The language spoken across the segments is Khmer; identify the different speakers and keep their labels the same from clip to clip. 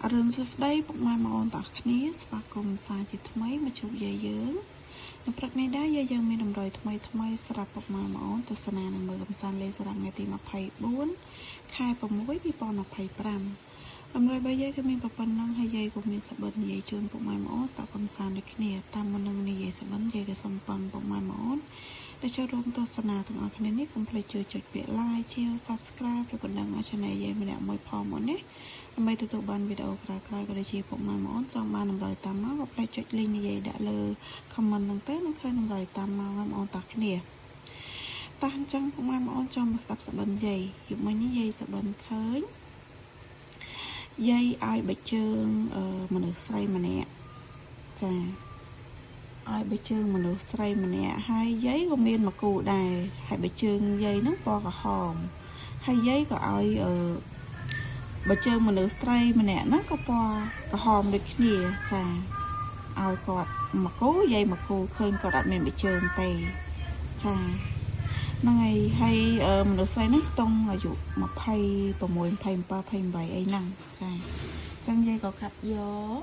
Speaker 1: អរុនសួស្តីពុកម៉ែបងប្អូនទាំងអស់គ្នាស្វាគមន៍សាជាថ្មីមកជួបយាយយើងនៅព្រឹកនេះដែរយាយយើងមានតម្រុយថ្មីសម្រាប់ពុកម៉ែបងប្អូនទស្សនានឹងមើលកំសាន្តលេខសារ៉ាំថ្ងៃទី24ខែ6 2025តម្រុយរបស់យាយគឺមានប៉ុណ្ណឹងហើយយាយក៏មានសបិននិយាយជូនពុកម៉ែបងប្អូនស្ដាប់កំសាន្តដូចគ្នាតាមមុននឹងនិយាយសបិនយាយក៏សូមពឹងពុកម៉ែបងប្អូនដែលចូលរួមទស្សនាទាំងអស់គ្នានេះកុំភ្លេចជួយចុចពាក្យ like share subscribe ឬក៏ដឹងឲ្យ channel យាយម្នាក់មួយផងមកនេះដើម្បីទទួលបានវីដេអូក្រោយៗក៏ដូចជាពុកម៉ែបងប្អូនចង់បានតម្រូវតាមមកក៏ភ្លេចចុច link និយាយដាក់លើ comment ហ្នឹងទៅនឹងឃើញតម្រូវតាមមកបងប្អូនទាំងគ្នាតោះអញ្ចឹងពុកម៉ែបងប្អូនចង់មកស្ដាប់សបិនយាយយប់មិញនេះយាយសបិនឃើញយាយឲ្យបិជើងមនុស្សស្រីម្នាក់ចាឲ្យបិជើងមនុស្សស្រីម្នាក់ហើយយាយក៏មានមកគូដែរហើយបិជើងយាយហ្នឹងពណ៌ក្រហមហើយយាយក៏ឲ្យបើជើងមនុស្សស្រីម្នាក់ហ្នឹងក៏ពណ៌ក្រហមដូចគ្នាចាឲ្យគាត់មកគូយាយមកគូឃើញគាត់អត់មានបិជើងទេចាហ្នឹងហើយមនុស្សស្រីហ្នឹងខ្ទង់អាយុ26 27 28អីហ្នឹងចាអញ្ចឹងយាយក៏កាត់យក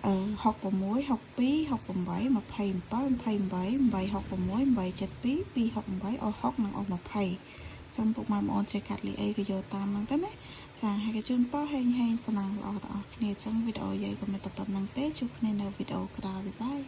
Speaker 1: 66 62 68 27 28 866 872 268អស់60និងអស់20ចាំពុកម៉ែបងប្អូនចេះកាត់លីអីក៏យកតាមហ្នឹងទៅណាចាហើយក៏ជូនពរហេងសំណាងល្អដល់អស់គ្នាអញ្ចឹងវីដេអូយាយក៏មានតែប៉ុណ្្នឹងទេជួបគ្នានៅវីដេអូក្រោយបាយ